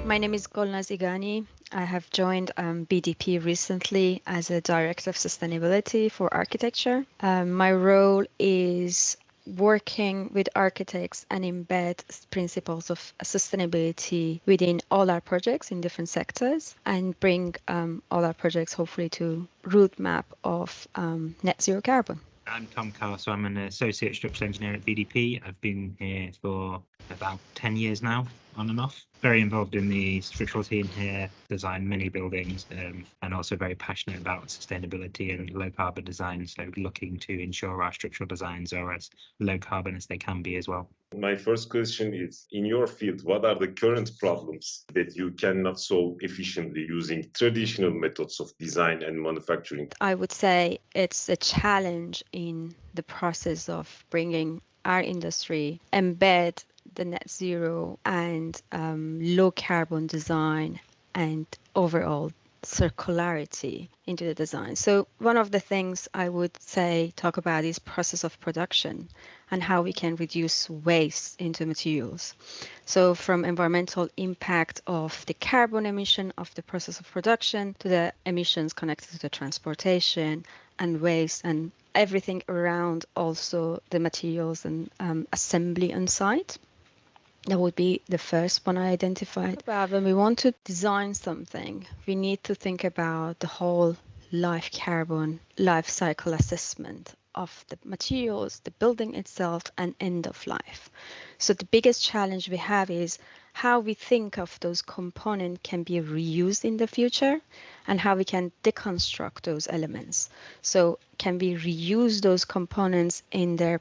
My name is Golnaz Ighany. I have joined BDP recently as a Director of Sustainability for Architecture. My role is working with architects and embed principles of sustainability within all our projects in different sectors and bring all our projects hopefully to roadmap of net zero carbon. I'm Tom Carr, so I'm an associate structural engineer at BDP. I've been here for about 10 years now, on and off. Very involved in the structural team here, design many buildings, and also very passionate about sustainability and low carbon design. So looking to ensure our structural designs are as low carbon as they can be as well. My first question is, in your field, what are the current problems that you cannot solve efficiently using traditional methods of design and manufacturing? I would say it's a challenge in the process of bringing our industry, embed the net zero and low carbon design and overall circularity into the design. So one of the things I would say talk about is process of production and how we can reduce waste into materials. So from environmental impact of the carbon emission of the process of production to the emissions connected to the transportation and waste and everything around also the materials and assembly on site. That would be the first one I identified. But when we want to design something, we need to think about the whole life cycle assessment of the materials, the building itself, and end of life. So the biggest challenge we have is how we think of those components can be reused in the future and how we can deconstruct those elements. So can we reuse those components in their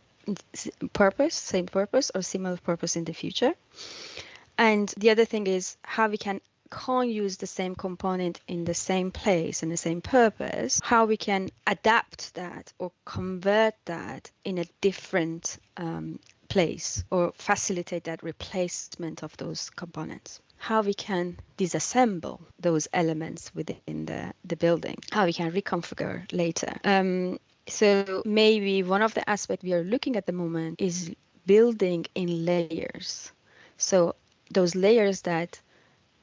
same purpose or similar purpose in the future? And the other thing is how we can't use the same component in the same place and the same purpose, how we can adapt that or convert that in a different place or facilitate that replacement of those components, how we can disassemble those elements within the building, how we can reconfigure later. So maybe one of the aspects we are looking at the moment is building in layers. So those layers that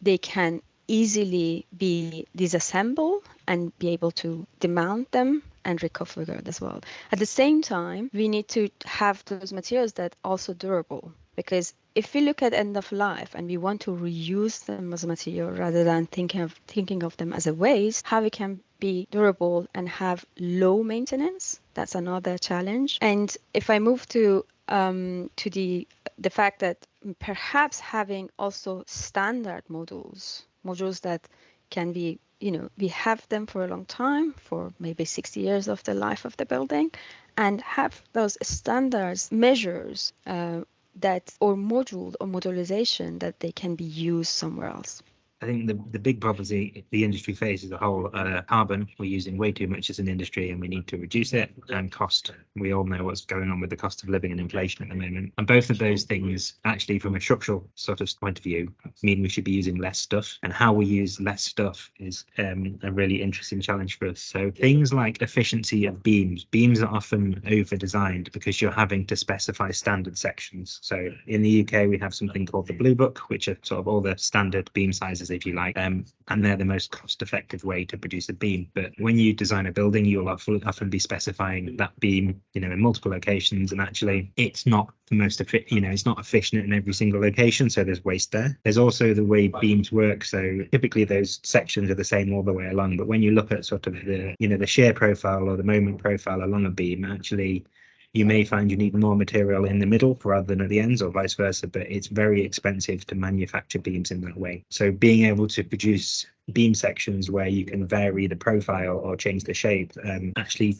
they can easily be disassembled and be able to demount them and reconfigure as well. At the same time, we need to have those materials that are also durable, because if we look at end of life and we want to reuse them as a material rather than thinking of them as a waste, how we can be durable and have low maintenance, that's another challenge. And if I move to the fact that perhaps having also standard modules that can be, we have them for a long time, for maybe 60 years of the life of the building, and have those standards measures that or module or modularization that they can be used somewhere else. I think the big problems the industry faces the whole carbon. We're using way too much as an industry and we need to reduce it, and cost. We all know what's going on with the cost of living and inflation at the moment. And both of those things, actually, from a structural sort of point of view, mean we should be using less stuff. And how we use less stuff is a really interesting challenge for us. So things like efficiency of beams. Beams are often over-designed because you're having to specify standard sections. So in the UK, we have something called the Blue Book, which are sort of all the standard beam sizes, if you like, and they're the most cost-effective way to produce a beam. But when you design a building, you'll often be specifying that beam, in multiple locations, and actually it's not the most it's not efficient in every single location, so there's waste there. There's also the way beams work, so typically those sections are the same all the way along, but when you look at sort of the shear profile or the moment profile along a beam, actually you may find you need more material in the middle rather than at the ends, or vice versa, but it's very expensive to manufacture beams in that way. So being able to produce beam sections where you can vary the profile or change the shape actually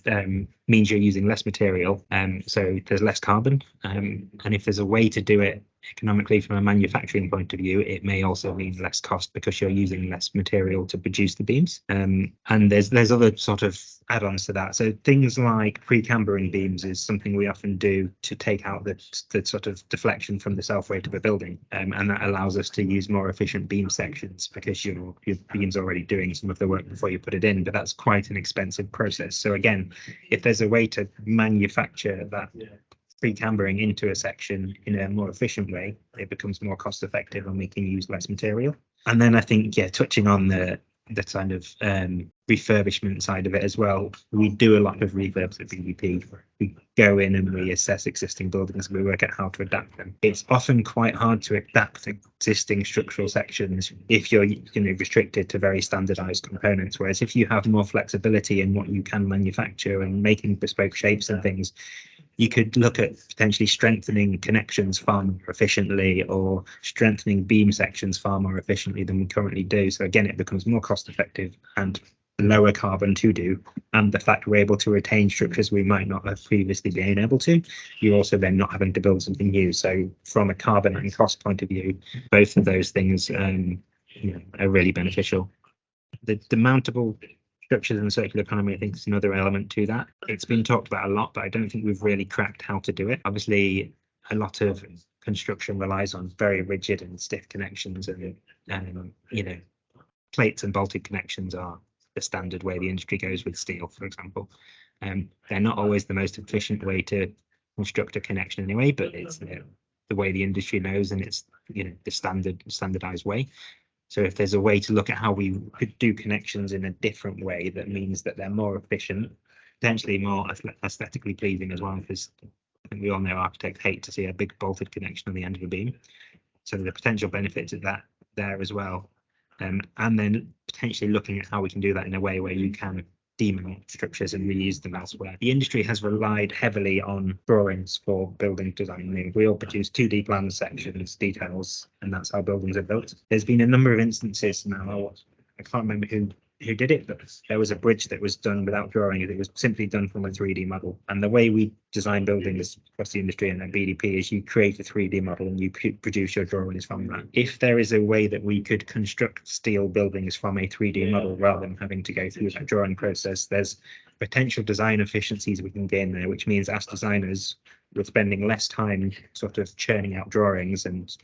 means you're using less material, so there's less carbon, and if there's a way to do it economically from a manufacturing point of view, it may also mean less cost because you're using less material to produce the beams. And there's other sort of add-ons to that. So things like pre-cambering beams is something we often do to take out the sort of deflection from the self-weight of a building, and that allows us to use more efficient beam sections because your beam's already doing some of the work before you put it in, but that's quite an expensive process. So again, if there's a way to manufacture that pre-cambering into a section in a more efficient way, it becomes more cost effective and we can use less material. And then I think, yeah, touching on the kind of refurbishment side of it as well, we do a lot of refurbs at BDP. We go in and we assess existing buildings and we work out how to adapt them. It's often quite hard to adapt existing structural sections if you're restricted to very standardized components, whereas if you have more flexibility in what you can manufacture and making bespoke shapes and things, you could look at potentially strengthening connections far more efficiently or strengthening beam sections far more efficiently than we currently do. So again, it becomes more cost effective and lower carbon to do. And the fact we're able to retain structures we might not have previously been able to, you're also then not having to build something new. So from a carbon and cost point of view, both of those things are really beneficial. The mountable structures in the circular economy, I think, is another element to that. It's been talked about a lot, but I don't think we've really cracked how to do it. Obviously, a lot of construction relies on very rigid and stiff connections, and plates and bolted connections are the standard way the industry goes with steel, for example. They're not always the most efficient way to construct a connection anyway, but it's the way the industry knows, and it's the standardized way. So if there's a way to look at how we could do connections in a different way that means that they're more efficient, potentially more aesthetically pleasing as well, because I think we all know architects hate to see a big bolted connection on the end of a beam. So the potential benefits of that there as well. And then potentially looking at how we can do that in a way where you can demount structures and reuse them elsewhere. The industry has relied heavily on drawings for building design. We all produce 2D plans, sections, details, and that's how buildings are built. There's been a number of instances now, I can't remember who did it, but there was a bridge that was done without drawing it. It was simply done from a 3D model. And the way we design buildings across the industry and at BDP is you create a 3D model and you produce your drawings from that. If there is a way that we could construct steel buildings from a 3D model rather than having to go through that drawing process, there's potential design efficiencies we can gain there, which means as designers, we're spending less time sort of churning out drawings and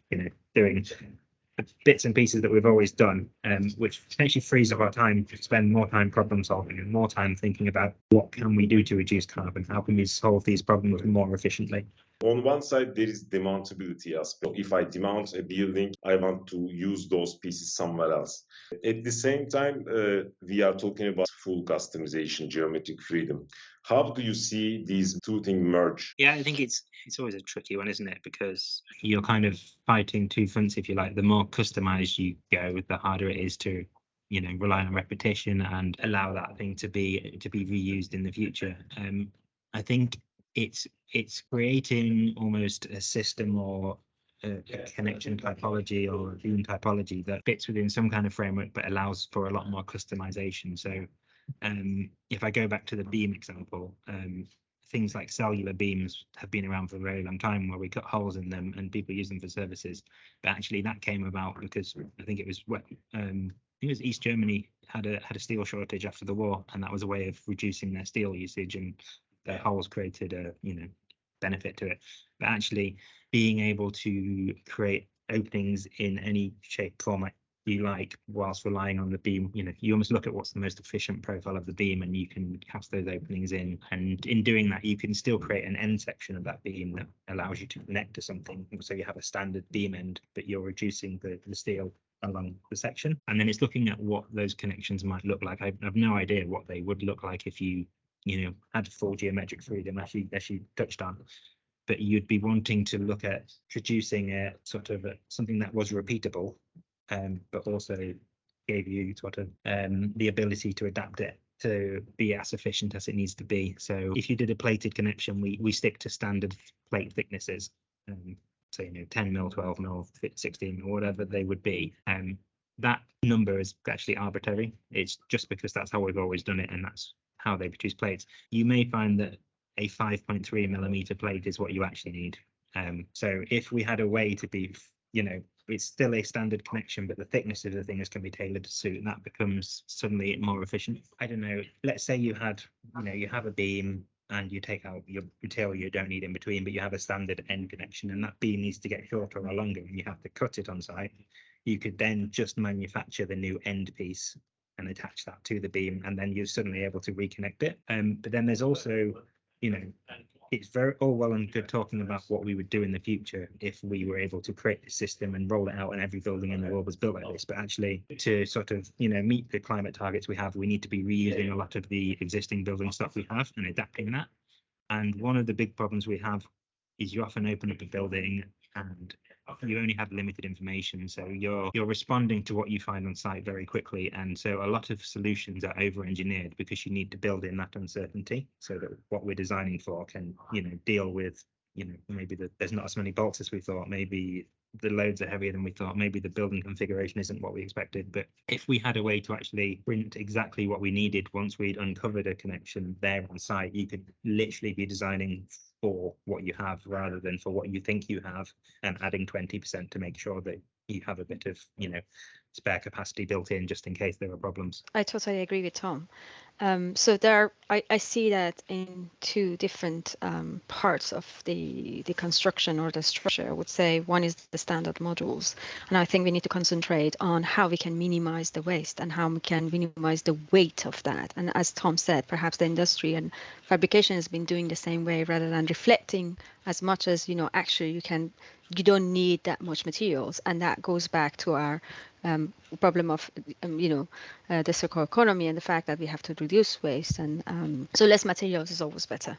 doing bits and pieces that we've always done, which potentially frees up our time to spend more time problem solving and more time thinking about what can we do to reduce carbon, how can we solve these problems more efficiently. On one side, there is demountability aspect. If I demount a building, I want to use those pieces somewhere else. At the same time, we are talking about full customization, geometric freedom. How do you see these two things merge? Yeah, I think it's always a tricky one, isn't it? Because you're kind of fighting two fronts, if you like. The more customized you go, the harder it is to rely on repetition and allow that thing to be reused in the future. I think it's creating almost a system or a connection typology or a beam typology that fits within some kind of framework but allows for a lot more customization. So if I go back to the beam example, things like cellular beams have been around for a very long time, where we cut holes in them and people use them for services. But actually that came about because I think it was East Germany had a steel shortage after the war, and that was a way of reducing their steel usage, and their holes created a benefit to it. But actually being able to create openings in any shape, format you like, whilst relying on the beam, you almost look at what's the most efficient profile of the beam and you can cast those openings in, and in doing that you can still create an end section of that beam that allows you to connect to something. So you have a standard beam end, but you're reducing the steel along the section. And then it's looking at what those connections might look like. I have no idea what they would look like if you had full geometric freedom, as you touched on. But you'd be wanting to look at producing a sort of something that was repeatable, but also gave you sort of the ability to adapt it to be as efficient as it needs to be. So if you did a plated connection, we stick to standard plate thicknesses, so 10 mil, 12 mil, 16 mil, whatever they would be. That number is actually arbitrary. It's just because that's how we've always done it, and that's how they produce plates. You may find that a 5.3 millimeter plate is what you actually need. So if we had a way to be, it's still a standard connection, but the thickness of the things can be tailored to suit, and that becomes suddenly more efficient. I don't know, let's say you had, you have a beam and you take out your material you don't need in between, but you have a standard end connection, and that beam needs to get shorter or longer, and you have to cut it on site. You could then just manufacture the new end piece and attach that to the beam, and then you're suddenly able to reconnect it. But then there's also, it's very all well and good talking about what we would do in the future if we were able to create this system and roll it out and every building in the world was built like this. But actually, to sort of meet the climate targets we have, we need to be reusing a lot of the existing building stuff we have and adapting that. And one of the big problems we have is you often open up a building and you only have limited information, so you're responding to what you find on site very quickly, and so a lot of solutions are over engineered because you need to build in that uncertainty so that what we're designing for can deal with maybe there's not as many bolts as we thought, maybe the loads are heavier than we thought, maybe the building configuration isn't what we expected. But if we had a way to actually print exactly what we needed once we'd uncovered a connection there on site, you could literally be designing for what you have rather than for what you think you have, and adding 20% to make sure that you have a bit of spare capacity built in just in case there are problems. I totally agree with Tom. So I see that in two different parts of the construction or the structure. I would say one is the standard modules, and I think we need to concentrate on how we can minimize the waste and how we can minimize the weight of that. And as Tom said, perhaps the industry and fabrication has been doing the same way, rather than reflecting as much as actually you don't need that much materials, and that goes back to our problem of the circular economy and the fact that we have to reduce waste, and so less materials is always better.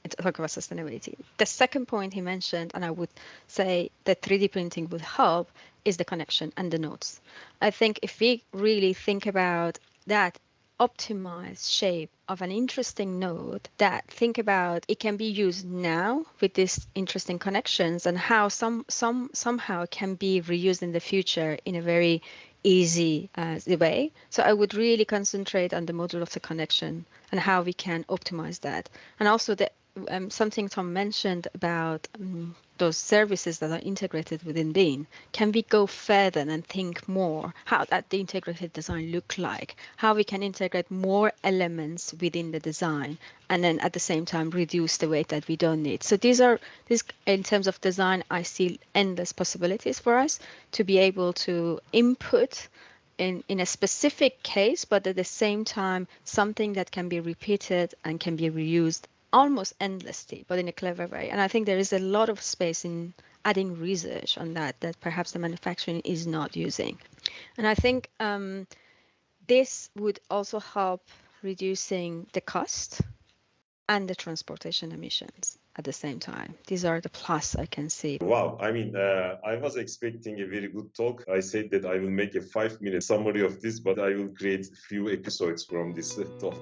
Talk about sustainability. The second point he mentioned, and I would say that 3D printing would help, is the connection and the nodes. I think if we really think about that optimized shape of an interesting node, that think about it can be used now with these interesting connections, and how somehow can be reused in the future in a very easy way. So I would really concentrate on the model of the connection and how we can optimize that. And also something Tom mentioned about those services that are integrated within BIM. Can we go further and think more how that the integrated design look like, how we can integrate more elements within the design, and then at the same time reduce the weight that we don't need. So these in terms of design, I see endless possibilities for us to be able to input in a specific case, but at the same time something that can be repeated and can be reused almost endlessly, but in a clever way. And I think there is a lot of space in adding research on that perhaps the manufacturing is not using. And I think this would also help reducing the cost and the transportation emissions at the same time. These are the plus I can see. Wow, I mean, I was expecting a very good talk. I said that I will make a 5-minute summary of this, but I will create a few episodes from this talk.